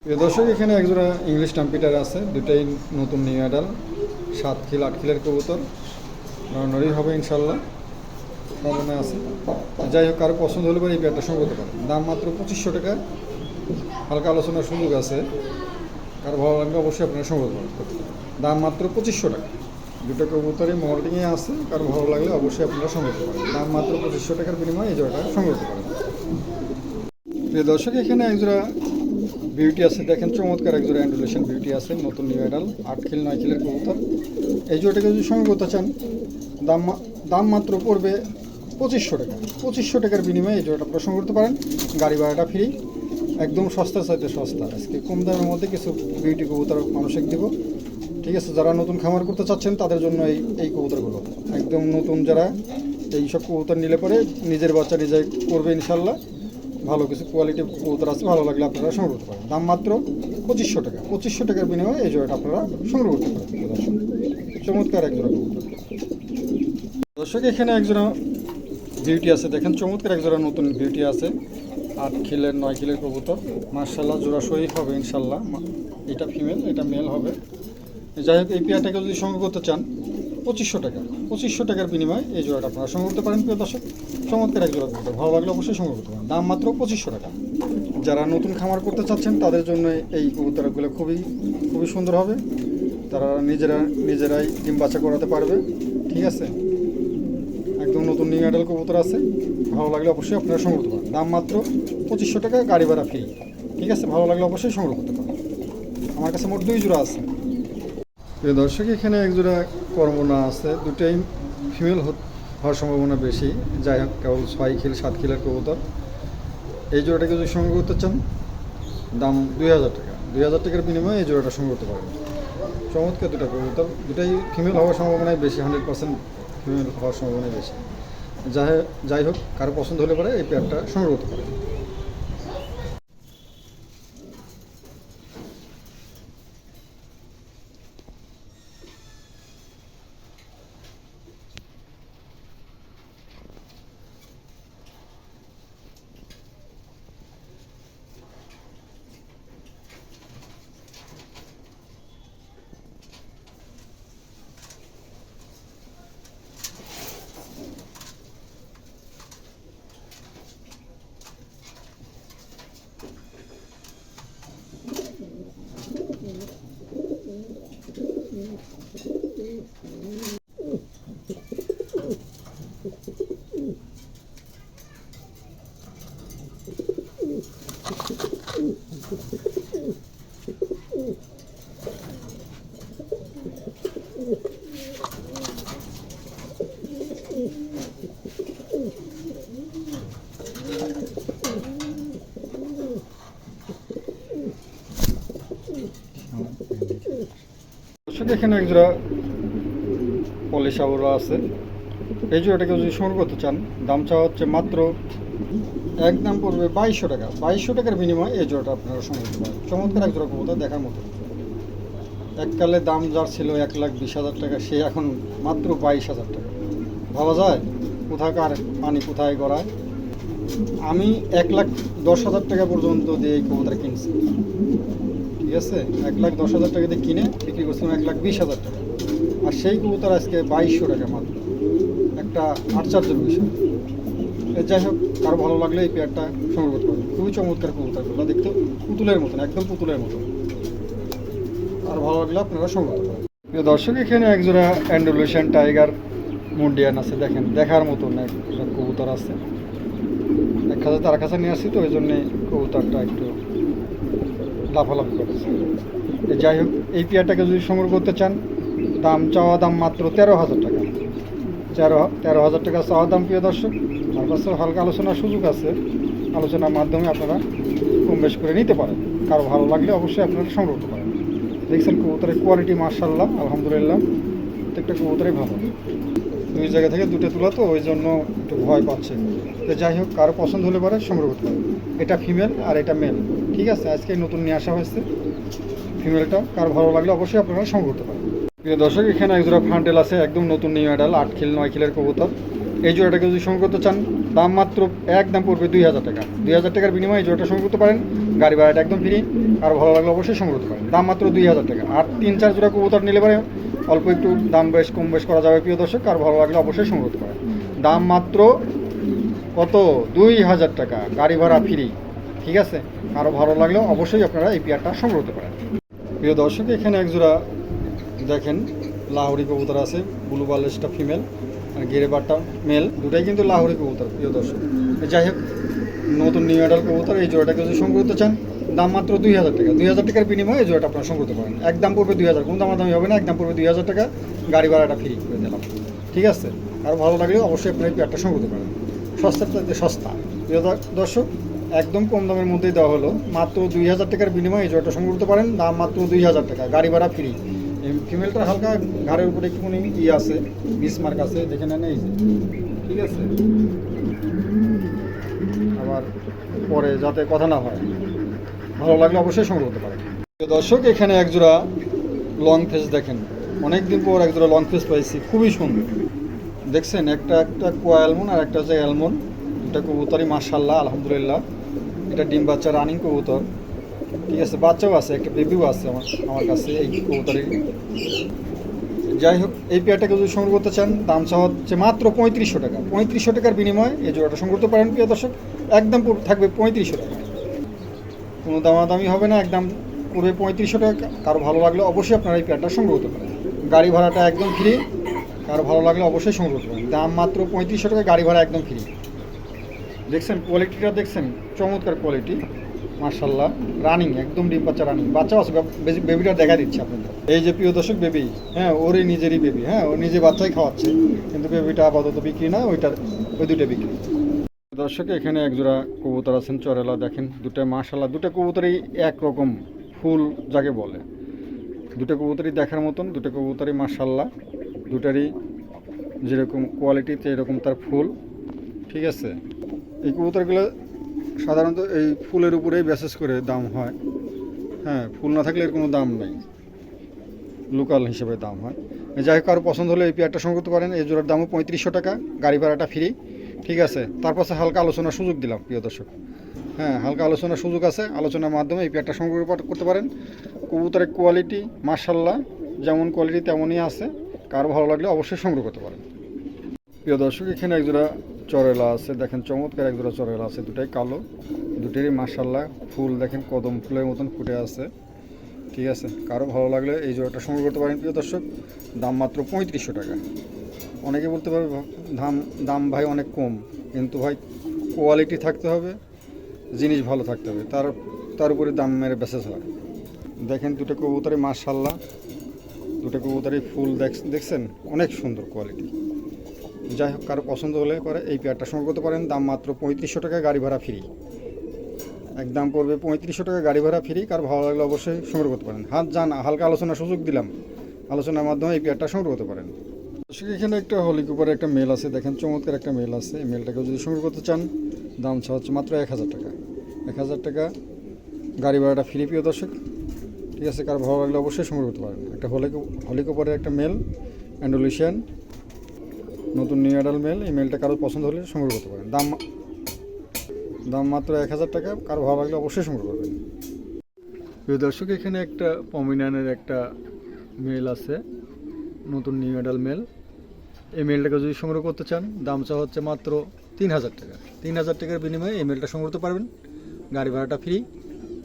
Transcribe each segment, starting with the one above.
প্রিয় দর্শক, এখানে একজোড়া ইংলিশ টাম্পিটার আছে, দুটাই নতুন নিউ অ্যাডাল 7 খিল 8 খিলের কবুতর। নড়ি হবে ইনশাল্লাহ, মনে আছে। যাই হোক, কারো পছন্দ হলে পরে এই পেয়ারটা সংগ্রহ করতে পারেন। দাম মাত্র 2500 টাকা, হালকা আলোচনার সুযোগ আছে। কারো ভালো লাগলে অবশ্যই আপনারা সংগ্রহ করেন। দাম মাত্র 2500 টাকা, দুটো কবুতরই মল্টিংয়ে আছে। কারো ভালো লাগলে অবশ্যই আপনারা সংগ্রহ করতে পারেন। দাম মাত্র 2500 টাকার বিনিময়ে এই জোড়াটা সংগ্রহ করতে পারেন। প্রিয় দর্শক, এখানে একজোড়া বিউটি আছে, দেখেন চমৎকার একজোড়া অ্যান্ডুলেশন বিউটি আছে, নতুন নিউ অ্যাডাল 8 খিল 9 খিলের কবুতর। এই জোড়াটাকে যদি সংগ্রহ করতে চান, দাম মাত্র পড়বে 2500 টাকা। 2500 টাকার বিনিময়ে এই জোড়াটা আপনারা সংগ্রহ করতে পারেন। গাড়ি ভাড়াটা ফ্রি, একদম সস্তার চাইতে সস্তা। আজকে কম দামের মধ্যে কিছু বিউটি কবুতর মানুষকে দিব, ঠিক আছে। যারা নতুন খামার করতে চাচ্ছেন তাদের জন্য এই কবুতরগুলো একদম নতুন। যারা এইসব কবুতর নিলে পরে নিজের বাচ্চা নিজে করবে ইনশাল্লাহ। ভালো কিছু কোয়ালিটি কবুতর আছে, ভালো লাগলে আপনারা সংগ্রহ করতে পারেন। দাম মাত্র 2500 টাকা। 2500 টাকার বিনিময়ে এই জোড়াটা আপনারা সংগ্রহ করতে পারেন। চমৎকার একজোড়া কবুতর। দর্শক, এখানে একজোড়া বিউটি আছে, দেখেন চমৎকার একজোড়া নতুন বিউটি আছে, 8 খিলের 9 খিলের কবুতর। মার্শাল্লাহ জোড়া সই হবে ইনশাল্লাহ। এটা ফিমেল, এটা মেল হবে। যাই হোক, এই পেয়ারটাকে যদি সংগ্রহ করতে চান 2500 টাকা। 2500 টাকার বিনিময়ে এই জোড়াটা আপনারা সংগ্রহ করতে পারেন। প্রিয় দর্শক, চমৎকার এক জোড়া কবুতর, ভালো লাগলে অবশ্যই সংগ্রহ করতে পারেন। দাম মাত্র 2500 টাকা। যারা নতুন খামার করতে চাচ্ছেন তাদের জন্য এই কবুতরগুলো খুবই খুবই সুন্দর হবে। তারা নিজেরাই ডিম বাচ্চা করাতে পারবে, ঠিক আছে। একদম নতুন নিউ অ্যাডাল কবুতর আছে, ভালো লাগলে অবশ্যই আপনারা সংগ্রহ করতে পারেন। দাম মাত্র 2500 টাকা, গাড়ি ভাড়া ফ্রি, ঠিক আছে। ভালো লাগলে অবশ্যই সংগ্রহ করতে পারেন। আমার কাছে মোট 2 জোড়া আছে। প্রিয় দর্শক, এখানে এক জোড়া কর্মনা আছে, দুটাই ফিমেল হওয়ার সম্ভাবনা বেশি। যাই হোক, কেবল 6 খিল 7 খিলের কবুতর। এই জোড়াটাকে যদি সংগ্রহ করতে চান, দাম 2000 টাকা। 2000 টাকার বিনিময়ে এই জোড়াটা সংগ্রহ করতে পারেন। চমৎকার দুটা কবুতর, দুটাই ফিমেল হওয়ার সম্ভাবনাই বেশি, 100% ফিমেল হওয়ার সম্ভাবনাই বেশি। যাই হোক, কারো পছন্দ হলে পরে এই পেয়ারটা সংগ্রহ করতে পারেন। এখানে এক জোড়া পলিশ আবরা আছে। এই জোড়াটাকে যদি সংগ্রহ করতে চান, দাম চাওয়া হচ্ছে মাত্র, একদম পড়বে 2200 টাকা। 2200 টাকার বিনিময়ে এই জোড়াটা আপনারা সংগ্রহ করতে পারেন। চমৎকার এক জোড়া কবুতর, দেখার মতো। এককালে দাম যার ছিল 1,20,000 টাকা, সে এখন মাত্র 22,000 টাকা। ভাবা যায় কোথাকার পানি কোথায় গড়ায়। আমি 1,10,000 টাকা পর্যন্ত দিয়ে এই কবুতর কিনছি, ঠিক আছে। 1,10,000 টাকা দিয়ে কিনে বিক্রি করছিলাম 1,20,000 টাকা। আর সেই কবুতর আজকে 2200 টাকা মাত্র, একটা আশ্চর্যের বিষয়। যাই হোক, কারো ভালো লাগলে এই পেয়ারটা সংগ্রহ করতে পারেন। খুবই চমৎকার কবুতরগুলো, দেখতে পুতুলের মতন, একদম পুতুলের মতন। আর ভালো লাগলে আপনারা সংগ্রহ করতে পারেন। প্রিয় দর্শক, এখানে একজোড়া অ্যান্ডুলেশন টাইগার মুন্ডিয়ান আছে, দেখেন দেখার মতন একটা কবুতর আছে। এক কাছে তার কাছে নিয়ে আসছি তো, ওই জন্যে কবুতরটা একটু লাফালাফি করেছে। যাই হোক, এই পেয়ারটাকে যদি সংগ্রহ করতে চান, দাম মাত্র 13,000 টাকা। 13,000 টাকা চাওয়া দাম। প্রিয় দর্শক, আমার কাছে হালকা আলোচনার সুযোগ আছে, আলোচনার মাধ্যমে আপনারা কম বেশ করে নিতে পারেন। কারো ভালো লাগলে অবশ্যই আপনারা সংগ্রহ করতে পারেন। দেখছেন কবুতরের কোয়ালিটি মার্শাল্লাহ, আলহামদুলিল্লাহ, প্রত্যেকটা কবুতরই ভালো। 2 জায়গা থেকে 2টে তোলা তো, ওই জন্য একটু ভয় পাচ্ছে। তো যাই হোক, কারো পছন্দ হলে পরে সংগ্রহ করতে পারেন। এটা ফিমেল আর এটা মেল, ঠিক আছে। আজকে নতুন নিয়ে আসা হয়েছে ফিমেলটা। কারো ভালো লাগলে অবশ্যই আপনারা সংগ্রহ করতে পারেন। প্রিয় দর্শক, এখানে একজোড়া ফান্টেল আছে, একদম নতুন নিউ অ্যাডাল 8 খিল 9 খিলের কবুতর। এই জোড়াটাকে যদি সংগ্রহ করতে চান দাম মাত্র একদম পড়বে 2000 টাকা। 2000 টাকার বিনিময়ে এই জোড়াটা সংগ্রহ করতে পারেন, গাড়ি ভাড়াটা একদম ফ্রি। আর ভালো লাগলে অবশ্যই সংগ্রহ করতে পারেন, দাম মাত্র 2000 টাকা। আর 3-4 জোড়া কবুতর নিলে পারে অল্প একটু দাম বেশ কম বেশ করা যাবে প্রিয় দর্শক। আর ভালো লাগলে অবশ্যই সংগ্রহ করতে পারেন, দাম মাত্র কত 2000 টাকা, গাড়ি ভাড়া ফ্রি। ঠিক আছে, আরও ভালো লাগলেও অবশ্যই আপনারা এই পেয়ারটা সংগ্রহ করতে পারেন। প্রিয় দর্শক এখানে এক জোড়া দেখেন লাহোরি কবুতর আছে, ব্লু বার্লেসটা ফিমেল আর গেরেবারটা মেল, দুটাই কিন্তু লাহোরি কবুতর প্রিয় দর্শক। যাই হোক, নতুন নিউ অ্যাডাল কবুতর, এই জোড়াটাকে যদি সংগ্রহ করতে চান দাম মাত্র 2000 টাকা। 2000 টাকার বিনিময়ে এই জোড়াটা আপনারা সংগ্রহ করতে পারেন, একদম পড়বে 2000, কোনো দামাদামি হবে না, একদম পড়বে 2000 টাকা, গাড়ি ভাড়াটা ফ্রি করে দিলাম। ঠিক আছে, আর ভালো লাগলেও অবশ্যই আপনারা এই পেয়ারটা সংগ্রহ করতে পারেন, সস্তার চাইতে সস্তা প্রিয় দর্শক, একদম কম দামের মধ্যেই দেওয়া হলো। মাত্র 2000 টাকার বিনিময়ে এই জোড়াটা সংগ্রহ করতে পারেন, দাম মাত্র 2000 টাকা, গাড়ি ভাড়া ফ্রি। এই ফিমেলটার হালকা ঘাড়ের উপরে একটুখানি আছে, বিসমার্ক আছে, দেখে নেন এই যে। ঠিক আছে, আবার পরে যাতে কথা না হয়, ভালো লাগলে অবশ্যই সংগ্রহ করতে পারেন। দর্শক এখানে একজোড়া লং ফেস দেখেন, অনেকদিন পর একজোড়া লং ফেস পাইছি, খুবই সুন্দর। দেখছেন একটা কোয়া অ্যালমন আর একটা হচ্ছে অ্যালমন, দুটা কবুতরই মাশাআল্লাহ আলহামদুলিল্লাহ। এটা ডিম বাচ্চা রানিং কবুতর। ঠিক আছে, বাচ্চাও আছে, একটা বেবিও আছে আমার কাছে এই কবুতরের। যাই হোক, এই পেয়ারটাকে যদি সংগ্রহ করতে চান দাম চা হচ্ছে মাত্র 3500 টাকা। 3500 টাকার বিনিময়ে এই জোড়াটা সংগ্রহ করতে পারেন প্রিয় দর্শক, একদম থাকবে 3500 টাকা, কোনো দামাদামি হবে না, একদম পড়বে 3500 টাকা। কারো ভালো লাগলে অবশ্যই আপনারা এই পেয়ারটা সংগ্রহ করতে পারেন, গাড়ি ভাড়াটা একদম ফ্রি। কারো ভালো লাগলে অবশ্যই সংগ্রহ করতে পারেন, দাম মাত্র 3500 টাকা, গাড়ি ভাড়া একদম ফ্রি। দেখছেন কোয়ালিটিটা, দেখছেন চমৎকার কোয়ালিটি মাশাআল্লাহ, রানিং একদম ডিম বাচ্চা রানিং, বাচ্চাও আছে, বেবিটা দেখা দিচ্ছে আপনাদের। এই যে প্রিয় দর্শক বেবি, হ্যাঁ ওরই নিজেরই বেবি, হ্যাঁ ও নিজে বাচ্চাই খাওয়াচ্ছে, কিন্তু বেবিটা আপাতত বিক্রি না, ওই দুটো বিক্রি। দর্শক এখানে একজোড়া কবুতর আছেন চরেলা, দেখেন দুটো মাশাআল্লাহ, দুটো কবুতরই একরকম ফুল যাকে বলে, দুটো কবুতরই দেখার মতন, দুটো কবুতরই মাশাআল্লাহ, দুটারই যেরকম কোয়ালিটিতে এরকম তার ফুল। ঠিক আছে, এই কবুতরগুলো সাধারণত এই ফুলের উপরেই বেসেস করে দাম হয়, হ্যাঁ ফুল না থাকলে এর কোনো দাম নেই, লোকাল হিসেবে দাম হয়। যাই হোক, কারো পছন্দ হলে এই পেয়ারটা সংগ্রহ করতে পারেন, এই জোড়ার দামও 3500 টাকা, গাড়ি ভাড়াটা ফ্রি। ঠিক আছে, তারপর হালকা আলোচনার সুযোগ দিলাম প্রিয় দর্শক, হ্যাঁ হালকা আলোচনার সুযোগ আছে, আলোচনার মাধ্যমে এই পেয়ারটা সংগ্রহ করতে পারেন। কবুতরের কোয়ালিটি মাশাআল্লাহ যেমন কোয়ালিটি তেমনই আছে, কারো ভালো লাগলে অবশ্যই সংগ্রহ করতে পারেন। প্রিয় দর্শক এখানে একজোড়া চরেলা আছে, দেখেন চমৎকার একজোড়া চরেলা আছে, দুটাই কালো, দুটোরই মাশাআল্লাহ ফুল দেখেন কদম ফুলের মতন ফুটে আছে। ঠিক আছে, কারো ভালো লাগলে এই জোড়াটা সংগ্রহ করতে পারেন প্রিয় দর্শক, দাম মাত্র 3500 টাকা। অনেকে বলতে পারবে দাম ভাই অনেক কম, কিন্তু ভাই কোয়ালিটি থাকতে হবে, জিনিস ভালো থাকতে হবে, তার উপরে দাম মেরে বেসেস হয়। দেখেন দুটো কবুতরই মাশাআল্লাহ, দুটো কবুতরই ফুল দেখছেন, অনেক সুন্দর কোয়ালিটি। যাই হোক, কারো পছন্দ হলে পরে এই পেয়ারটা সংগ্রহ করতে পারেন, দাম মাত্র 3500 টাকা, গাড়ি ভাড়া ফ্রি, একদম পড়বে 3500 টাকা, গাড়ি ভাড়া ফ্রি। কারো ভালো লাগলে অবশ্যই সংগ্রহ করতে পারেন, হালকা আলোচনার সুযোগ দিলাম, আলোচনার মাধ্যমে এই পেয়ারটা সংগ্রহ করতে পারেন। এখানে একটা হলি কুপারে একটা মেল আছে, দেখেন চমৎকার একটা মেল আছে, এই মেলটাকে যদি সংগ্রহ করতে চান দাম হচ্ছে মাত্র 1000 টাকা। 1000 টাকা, গাড়ি ভাড়াটা ফ্রি প্রিয় দর্শক। ঠিক আছে, কারো ভালো লাগলে অবশ্যই সংগ্রহ করতে পারেন। একটা হলি কুপারের একটা মেল অ্যান্ডোলেশিয়ান, নতুন নিউ অ্যাডাল মেল, এই মেলটা কারো পছন্দ হলে সংগ্রহ করতে পারেন, দাম মাত্র 1000 টাকা, কারো ভালো লাগলে অবশ্যই সংগ্রহ করবেন। প্রিয় দর্শক এখানে একটা পমিনানের একটা মেল আছে, নতুন নিউ অ্যাডাল মেল, এই মেলটাকে যদি সংগ্রহ করতে চান দাম চা হচ্ছে মাত্র 3000 টাকা। 3000 টাকার বিনিময়ে এই মেলটা সংগ্রহ করতে পারবেন, গাড়ি ভাড়াটা ফ্রি।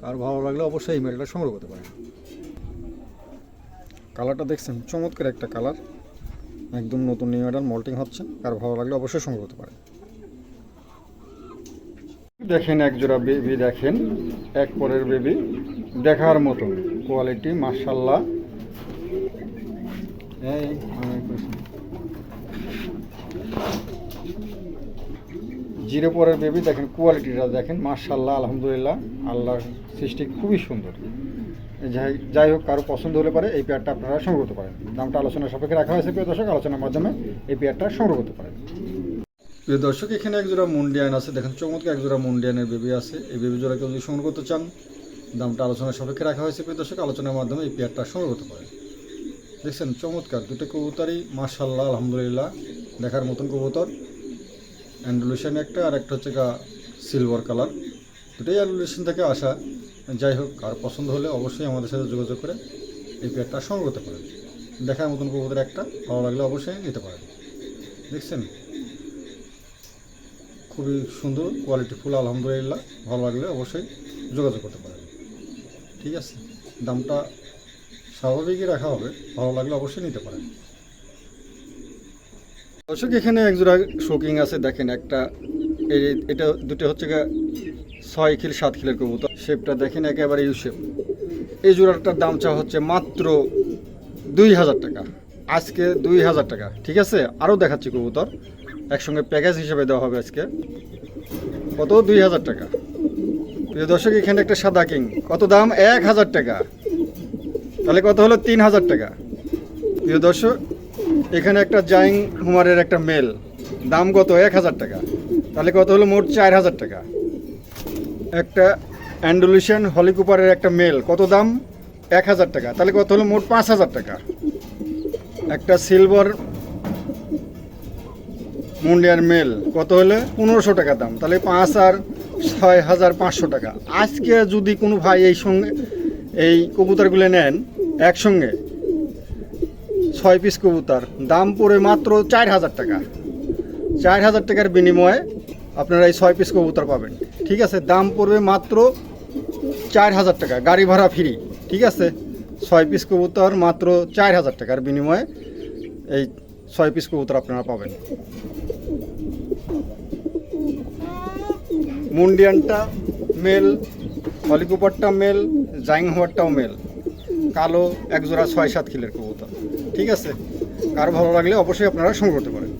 কার ভালো লাগলে অবশ্যই এই মেলটা সংগ্রহ করতে পারেন। কালারটা দেখছেন চমৎকার একটা কালার, একদম নতুন নিউ অ্যাডাল মল্টিং হচ্ছে, কার ভালো লাগলে অবশ্যই সংগ্রহ করতে পারেন। দেখেন একজোড়া বেবি, দেখেন এক পরের বেবি, দেখার মতন কোয়ালিটি মাশাআল্লাহ। জিরো পরের বেবি, দেখেন কোয়ালিটিটা দেখেন মাশাআল্লাহ আলহামদুলিল্লাহ, আল্লাহর সৃষ্টি খুবই সুন্দর। যাই হোক, কারো পছন্দ হলে পারে এই পেয়ারটা আপনারা সংগ্রহ করতে পারেন, দামটা আলোচনার সাপেক্ষে রাখা হয়েছে প্রিয় দর্শক, আলোচনার মাধ্যমে এই পেয়ারটা সংগ্রহ করতে পারেন। প্রিয় দর্শক এখানে একজোড়া মুন্ডিয়ান আছে, দেখেন চমৎকার একজোড়া মুন্ডিয়ানের বেবি আছে, এই বেবি জোড়াকে যদি সংগ্রহ করতে চান দামটা আলোচনার সাপেক্ষে রাখা হয়েছে প্রিয় দর্শক, আলোচনার মাধ্যমে এই পেয়ারটা সংগ্রহ করতে পারেন। দেখছেন চমৎকার দুটো কবুতরই মাশাআল্লাহ আলহামদুলিল্লাহ, দেখার মতন কবুতর, অ্যান্ডুলেশন একটা, আর একটা হচ্ছে সিলভার কালার, দুটোই অ্যান্ডুলেশন থেকে আসা। যাই হোক, আর পছন্দ হলে অবশ্যই আমাদের সাথে যোগাযোগ করে এই পেয়ারটা সংগ্রহ করতে পারেন। দেখার মতন কবুতর একটা, ভালো লাগলে অবশ্যই নিতে পারেন। দেখছেন, খুবই সুন্দর কোয়ালিটিফুল, আলহামদুলিল্লাহ। ভালো লাগলে অবশ্যই যোগাযোগ করতে পারেন। ঠিক আছে, দামটা স্বাভাবিকই রাখা হবে, ভালো লাগলে অবশ্যই নিতে পারেন। দর্শক, এখানে একজোড়া শোকিং আছে, দেখেন একটা, এটা দুটো হচ্ছে 6 খিল 7 খিলের কবুতর। শেপটা দেখেন একেবারে ইউ শেপ। এই জোড়াটার দাম চা হচ্ছে মাত্র 2000 টাকা, আজকে 2000 টাকা। ঠিক আছে, আরও দেখাচ্ছি কবুতর, একসঙ্গে প্যাকেজ হিসেবে দেওয়া হবে আজকে। কত? 2000 টাকা। প্রিয় দর্শক, এখানে একটা সাদা কিং, কত দাম? 1000 টাকা। তাহলে কত হলো? 3000 টাকা। প্রিয় দর্শক, এখানে একটা জাইং হুমারের একটা মেল, দাম কত? 1000 টাকা। তাহলে কত হলো? মোট 4000 টাকা। একটা অ্যান্ডুলেশন হলিকুপারের একটা মেল, কত দাম? 1000 টাকা। তাহলে কত হলো? মোট 5000 টাকা। একটা সিলভার মুন্ডিয়ার মেল, কত হলে? 1500 টাকা দাম। তাহলে 5 আর 6500 টাকা। আজকে যদি কোনো ভাই এই কবুতরগুলো নেন একসঙ্গে, 6 পিস কবুতর, দাম পড়ে মাত্র 4000 টাকা। 4000 টাকার বিনিময়ে আপনারা এই 6 পিস কবুতর পাবেন। ঠিক আছে, দাম পড়বে মাত্র 4000 টাকা, গাড়ি ভাড়া ফ্রি। ঠিক আছে, 6 পিস কবুতর মাত্র 4000 টাকার বিনিময়ে এই 6 পিস কবুতর আপনারা পাবেন। মুন্ডিয়ানটা মেল, হলিকুপারটা মেল, জাইং হওয়ারটাও মেল, কালো একজোড়া 6-7 কিলোর কবুতর। ঠিক আছে, কারো ভালো লাগলে অবশ্যই আপনারা সংগ্রহ করতে পারেন।